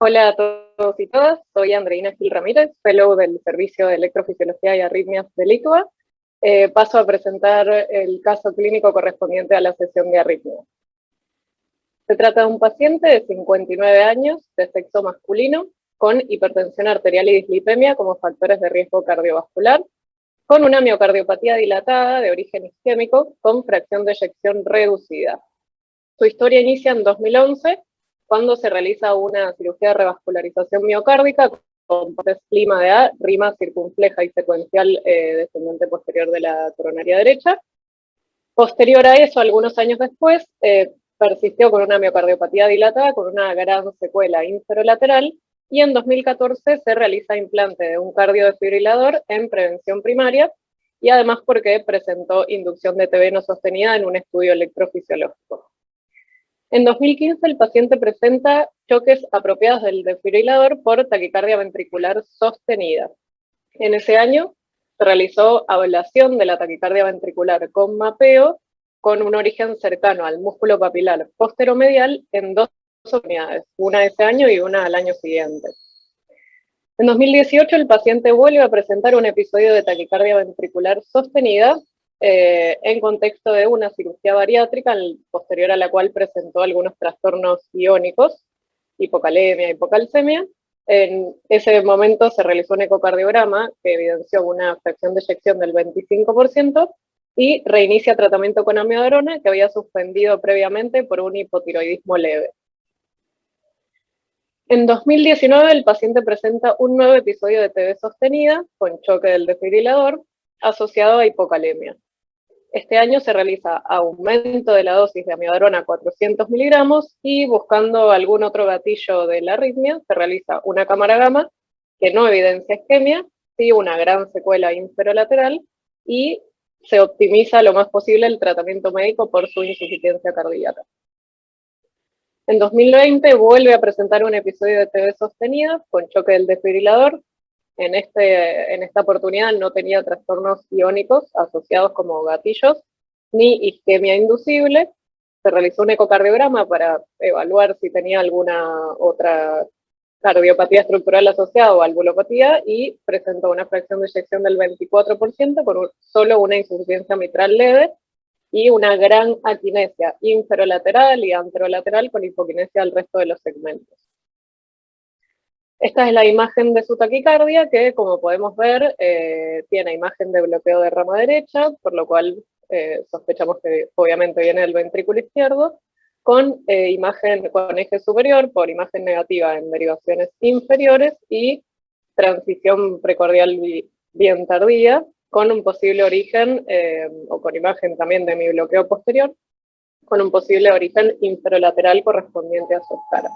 Hola a todos y todas, soy Andreina Gil Ramírez, fellow del Servicio de Electrofisiología y Arritmias del ICBA. Paso a presentar el caso clínico correspondiente a la sesión de arritmia. Se trata de un paciente de 59 años, de sexo masculino, con hipertensión arterial y dislipemia como factores de riesgo cardiovascular, con una miocardiopatía dilatada de origen isquémico con fracción de eyección reducida. Su historia inicia en 2011, cuando se realiza una cirugía de revascularización miocárdica con lima de A, rima circunfleja y secuencial descendente posterior de la coronaria derecha. Posterior a eso, algunos años después, persistió con una miocardiopatía dilatada con una gran secuela inferolateral, y en 2014 se realiza implante de un cardiodefibrilador en prevención primaria, y además porque presentó inducción de TB no sostenida en un estudio electrofisiológico. En 2015 el paciente presenta choques apropiados del desfibrilador por taquicardia ventricular sostenida. En ese año se realizó ablación de la taquicardia ventricular con mapeo con un origen cercano al músculo papilar posteromedial en dos oportunidades, una ese año y una al año siguiente. En 2018 el paciente vuelve a presentar un episodio de taquicardia ventricular sostenida en contexto de una cirugía bariátrica posterior a la cual presentó algunos trastornos iónicos, hipocalemia, hipocalcemia. En ese momento se realizó un ecocardiograma que evidenció una fracción de eyección del 25% y reinicia tratamiento con amiodarona, que había suspendido previamente por un hipotiroidismo leve. En 2019 el paciente presenta un nuevo episodio de TB sostenida con choque del desfibrilador asociado a hipocalemia. Este año se realiza aumento de la dosis de amiodarona a 400 miligramos y, buscando algún otro gatillo de la arritmia, se realiza una cámara gamma que no evidencia isquemia, sí una gran secuela inferolateral, y se optimiza lo más posible el tratamiento médico por su insuficiencia cardíaca. En 2020 vuelve a presentar un episodio de TB sostenida con choque del desfibrilador. En esta oportunidad no tenía trastornos iónicos asociados como gatillos ni isquemia inducible. Se realizó un ecocardiograma para evaluar si tenía alguna otra cardiopatía estructural asociada o valvulopatía, y presentó una fracción de eyección del 24% con solo una insuficiencia mitral leve y una gran aquinesia inferolateral y anterolateral con hipoquinesia del resto de los segmentos. Esta es la imagen de su taquicardia, que como podemos ver tiene imagen de bloqueo de rama derecha, por lo cual sospechamos que obviamente viene del ventrículo izquierdo, con imagen con eje superior por imagen negativa en derivaciones inferiores y transición precordial bien tardía, con un posible origen, o con imagen también de mi bloqueo posterior, con un posible origen inferolateral correspondiente a su escara.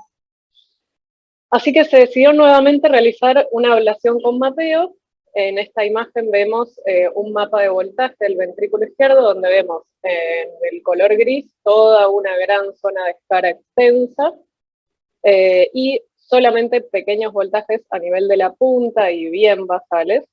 Así que se decidió nuevamente realizar una ablación con mapeo. En esta imagen vemos un mapa de voltaje del ventrículo izquierdo, donde vemos en el color gris toda una gran zona de escara extensa y solamente pequeños voltajes a nivel de la punta y bien basales.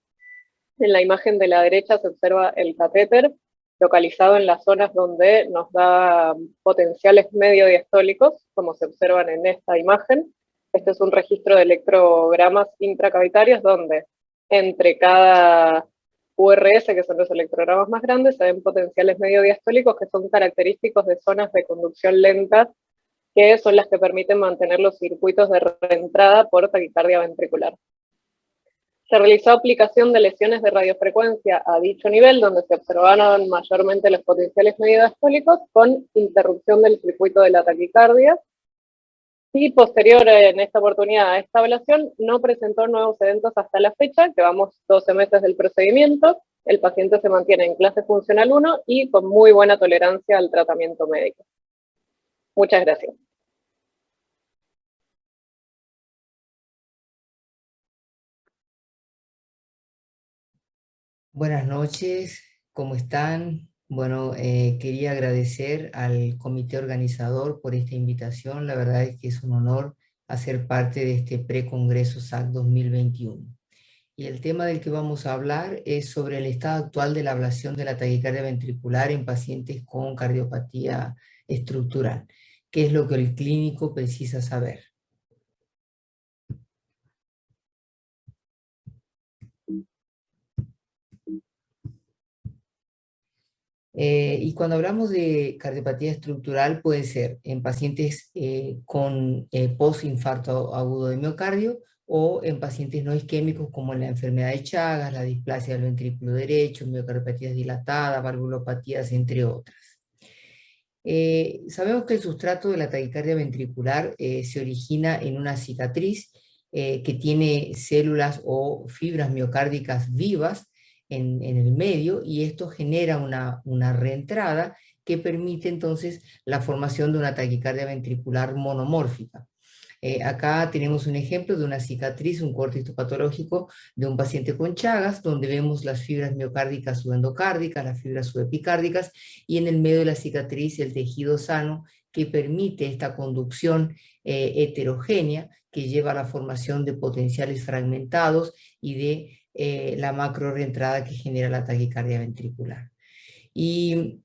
En la imagen de la derecha se observa el catéter localizado en las zonas donde nos da potenciales medio diastólicos, como se observan en esta imagen. Este es un registro de electrogramas intracavitarios donde entre cada URS, que son los electrogramas más grandes, se ven potenciales medio diastólicos que son característicos de zonas de conducción lenta, que son las que permiten mantener los circuitos de reentrada por taquicardia ventricular. Se realizó aplicación de lesiones de radiofrecuencia a dicho nivel, donde se observaron mayormente los potenciales medio diastólicos con interrupción del circuito de la taquicardia. Y posterior en esta oportunidad a esta ablación, no presentó nuevos eventos hasta la fecha, llevamos 12 meses del procedimiento. El paciente se mantiene en clase funcional 1 y con muy buena tolerancia al tratamiento médico. Muchas gracias. Buenas noches, ¿cómo están? Bueno, quería agradecer al comité organizador por esta invitación. La verdad es que es un honor hacer parte de este precongreso SAC 2021. Y el tema del que vamos a hablar es sobre el estado actual de la ablación de la taquicardia ventricular en pacientes con cardiopatía estructural. ¿Qué es lo que el clínico precisa saber? Y cuando hablamos de cardiopatía estructural puede ser en pacientes con postinfarto agudo de miocardio o en pacientes no isquémicos como la enfermedad de Chagas, la displasia del ventrículo derecho, miocardiopatías dilatadas, valvulopatías, entre otras. Sabemos que el sustrato de la taquicardia ventricular se origina en una cicatriz que tiene células o fibras miocárdicas vivas en el medio, y esto genera una reentrada que permite entonces la formación de una taquicardia ventricular monomórfica. Acá tenemos un ejemplo de una cicatriz, un corte histopatológico de un paciente con Chagas, donde vemos las fibras miocárdicas subendocárdicas, las fibras subepicárdicas, y en el medio de la cicatriz el tejido sano que permite esta conducción heterogénea que lleva a la formación de potenciales fragmentados y de la macro reentrada que genera la taquicardia ventricular. Y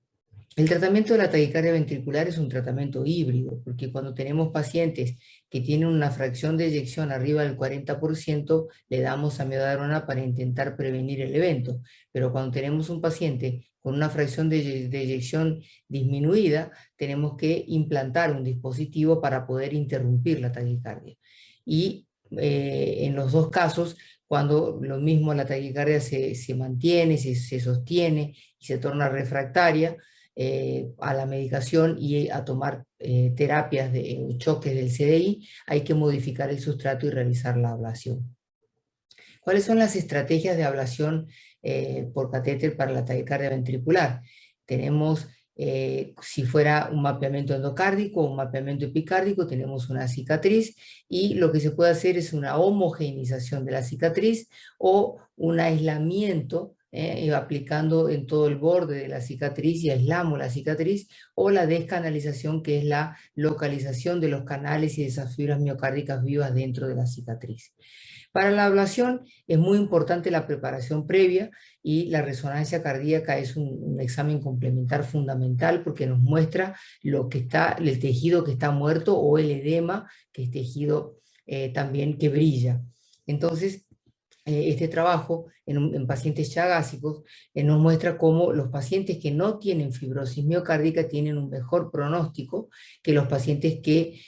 el tratamiento de la taquicardia ventricular es un tratamiento híbrido, porque cuando tenemos pacientes que tienen una fracción de eyección arriba del 40%, le damos amiodarona para intentar prevenir el evento. Pero cuando tenemos un paciente con una fracción de eyección disminuida, tenemos que implantar un dispositivo para poder interrumpir la taquicardia. Y en los dos casos, cuando lo mismo la taquicardia se mantiene, se sostiene y se torna refractaria, a la medicación y a tomar terapias de choques del CDI, hay que modificar el sustrato y realizar la ablación. ¿Cuáles son las estrategias de ablación por catéter para la taquicardia ventricular? Tenemos, si fuera un mapeamiento endocárdico o un mapeamiento epicárdico, tenemos una cicatriz, y lo que se puede hacer es una homogeneización de la cicatriz o un aislamiento aplicando en todo el borde de la cicatriz y aislamos la cicatriz, o la descanalización, que es la localización de los canales y de esas fibras miocárdicas vivas dentro de la cicatriz. Para la ablación es muy importante la preparación previa, y la resonancia cardíaca es un examen complementar fundamental porque nos muestra lo que está, el tejido que está muerto, o el edema, que es tejido también que brilla. Entonces, este trabajo en pacientes chagásicos nos muestra cómo los pacientes que no tienen fibrosis miocárdica tienen un mejor pronóstico que los pacientes que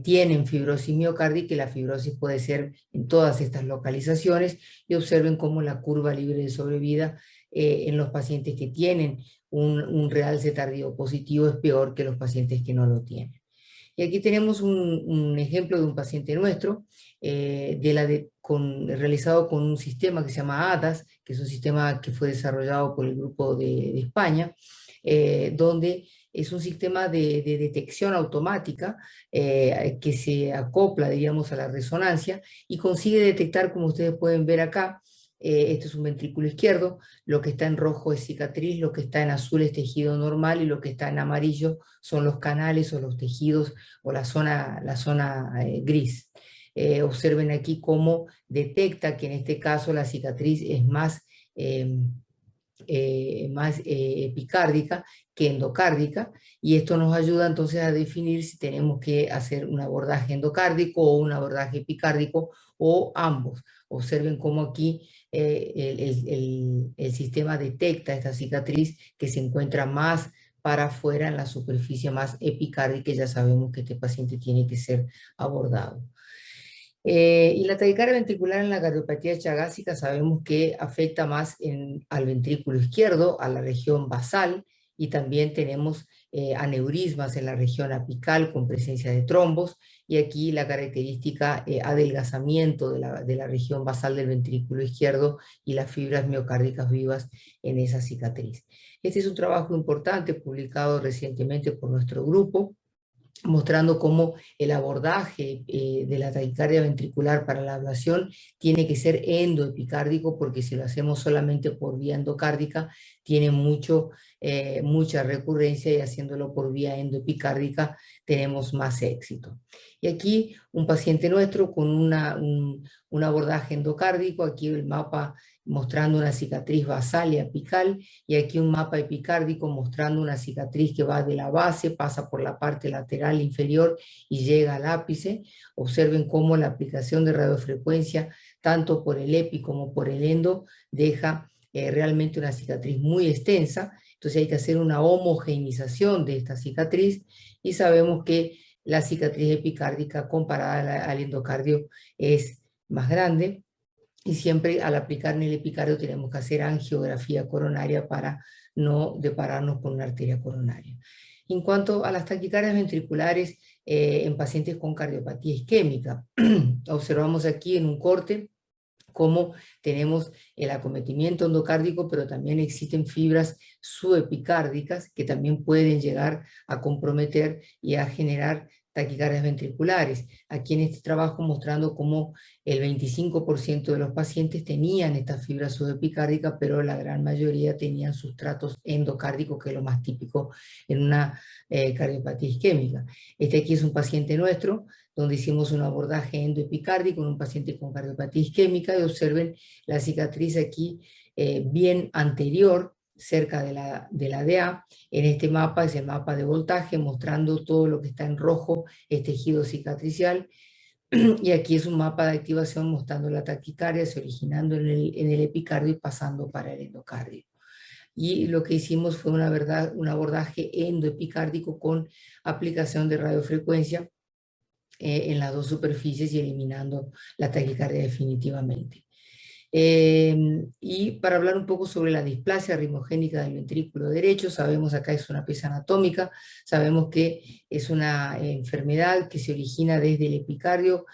tienen fibrosis miocárdica, y la fibrosis puede ser en todas estas localizaciones, y observen cómo la curva libre de sobrevida en los pacientes que tienen un realce tardío positivo es peor que los pacientes que no lo tienen. Y aquí tenemos un ejemplo de un paciente nuestro, realizado con un sistema que se llama ADAS, que es un sistema que fue desarrollado por el grupo de España, donde es un sistema de detección automática que se acopla, diríamos, a la resonancia y consigue detectar, como ustedes pueden ver acá, este es un ventrículo izquierdo, lo que está en rojo es cicatriz, lo que está en azul es tejido normal, y lo que está en amarillo son los canales o los tejidos o la zona gris. Observen aquí cómo detecta que en este caso la cicatriz es más epicárdica que endocárdica, y esto nos ayuda entonces a definir si tenemos que hacer un abordaje endocárdico o un abordaje epicárdico, o ambos. Observen cómo aquí el sistema detecta esta cicatriz que se encuentra más para afuera, en la superficie más epicárdica, y ya sabemos que este paciente tiene que ser abordado. Y la taquicardia ventricular en la cardiopatía chagásica sabemos que afecta más al ventrículo izquierdo, a la región basal, y también tenemos aneurismas en la región apical con presencia de trombos, y aquí la característica adelgazamiento de la región basal del ventrículo izquierdo y las fibras miocárdicas vivas en esa cicatriz. Este es un trabajo importante publicado recientemente por nuestro grupo, mostrando cómo el abordaje de la taquicardia ventricular para la ablación tiene que ser endoepicárdico, porque si lo hacemos solamente por vía endocárdica tiene mucha recurrencia, y haciéndolo por vía endoepicárdica tenemos más éxito. Y aquí un paciente nuestro con un abordaje endocárdico, aquí el mapa mostrando una cicatriz basal y apical, y aquí un mapa epicárdico mostrando una cicatriz que va de la base, pasa por la parte lateral inferior y llega al ápice. Observen cómo la aplicación de radiofrecuencia, tanto por el epi como por el endo, deja realmente una cicatriz muy extensa, Entonces hay que hacer una homogeneización de esta cicatriz y sabemos que la cicatriz epicárdica comparada al endocardio es más grande y siempre al aplicar en el epicardio tenemos que hacer angiografía coronaria para no depararnos con una arteria coronaria. En cuanto a las taquicardias ventriculares en pacientes con cardiopatía isquémica, observamos aquí en un corte cómo tenemos el acometimiento endocárdico, pero también existen fibras subepicárdicas que también pueden llegar a comprometer y a generar taquicardias ventriculares. Aquí en este trabajo mostrando cómo el 25% de los pacientes tenían esta fibra subepicárdica, pero la gran mayoría tenían sustratos endocárdicos, que es lo más típico en una cardiopatía isquémica. Este aquí es un paciente nuestro, donde hicimos un abordaje endoepicárdico en un paciente con cardiopatía isquémica, y observen la cicatriz aquí bien anterior, cerca de la DA. En este mapa es el mapa de voltaje, mostrando todo lo que está en rojo, es tejido cicatricial, y aquí es un mapa de activación mostrando la taquicardia, se originando en el epicardio y pasando para el endocardio. Y lo que hicimos fue un abordaje endoepicárdico con aplicación de radiofrecuencia en las dos superficies y eliminando la taquicardia definitivamente. Y para hablar un poco sobre la displasia ritmogénica del ventrículo derecho, sabemos acá es una pieza anatómica, sabemos que es una enfermedad que se origina desde el epicardio,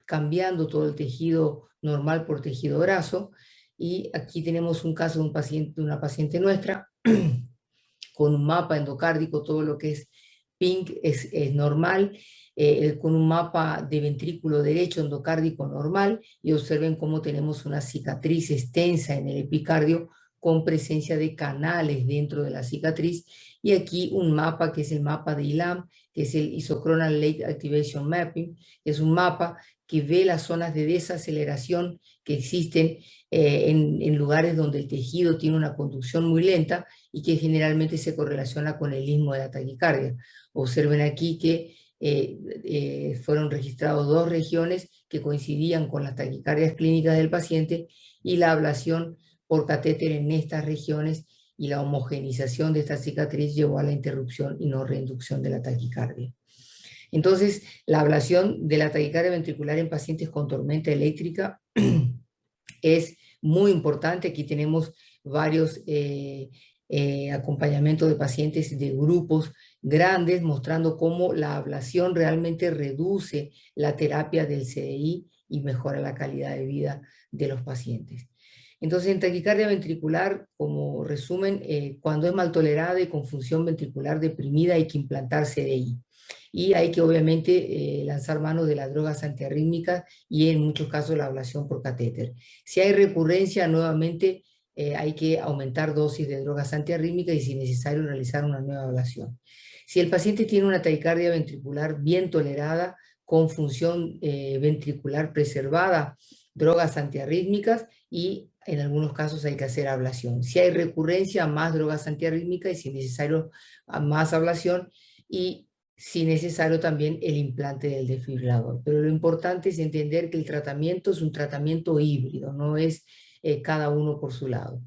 cambiando todo el tejido normal por tejido graso, y aquí tenemos un caso de una paciente nuestra, con un mapa endocárdico, todo lo que es pink es normal, con un mapa de ventrículo derecho endocárdico normal, y observen cómo tenemos una cicatriz extensa en el epicardio con presencia de canales dentro de la cicatriz, y aquí un mapa que es el mapa de ILAM, que es el Isochronal Late Activation Mapping, que es un mapa que ve las zonas de desaceleración que existen en lugares donde el tejido tiene una conducción muy lenta y que generalmente se correlaciona con el istmo de la taquicardia. Observen aquí que fueron registrados 2 regiones que coincidían con las taquicardias clínicas del paciente, y la ablación por catéter en estas regiones y la homogeneización de esta cicatriz llevó a la interrupción y no reinducción de la taquicardia. Entonces, la ablación de la taquicardia ventricular en pacientes con tormenta eléctrica es muy importante. Aquí tenemos varios acompañamientos de pacientes de grupos grandes, mostrando cómo la ablación realmente reduce la terapia del CDI y mejora la calidad de vida de los pacientes. Entonces, en taquicardia ventricular, como resumen, cuando es mal tolerada y con función ventricular deprimida, hay que implantar CDI. Y hay que obviamente lanzar mano de las drogas antiarrítmicas y en muchos casos la ablación por catéter. Si hay recurrencia, nuevamente hay que aumentar dosis de drogas antiarrítmicas y si necesario realizar una nueva ablación. Si el paciente tiene una taquicardia ventricular bien tolerada, con función ventricular preservada, drogas antiarrítmicas, y en algunos casos hay que hacer ablación. Si hay recurrencia, más drogas antiarrítmicas y si necesario más ablación, y si necesario también el implante del desfibrilador. Pero lo importante es entender que el tratamiento es un tratamiento híbrido, no es cada uno por su lado.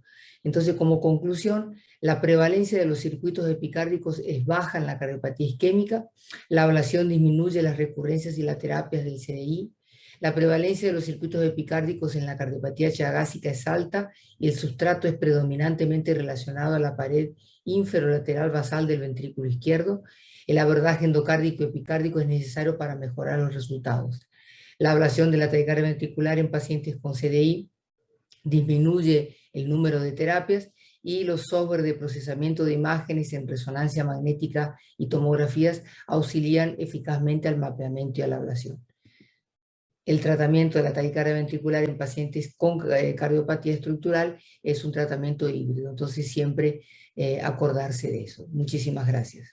Entonces, como conclusión, la prevalencia de los circuitos epicárdicos es baja en la cardiopatía isquémica, la ablación disminuye las recurrencias y las terapias del CDI, la prevalencia de los circuitos epicárdicos en la cardiopatía chagásica es alta y el sustrato es predominantemente relacionado a la pared inferolateral basal del ventrículo izquierdo. El abordaje endocárdico y epicárdico es necesario para mejorar los resultados. La ablación de la taquicardia ventricular en pacientes con CDI disminuye el número de terapias, y los software de procesamiento de imágenes en resonancia magnética y tomografías auxilian eficazmente al mapeamiento y a la ablación. El tratamiento de la taquicardia ventricular en pacientes con cardiopatía estructural es un tratamiento híbrido, entonces siempre acordarse de eso. Muchísimas gracias.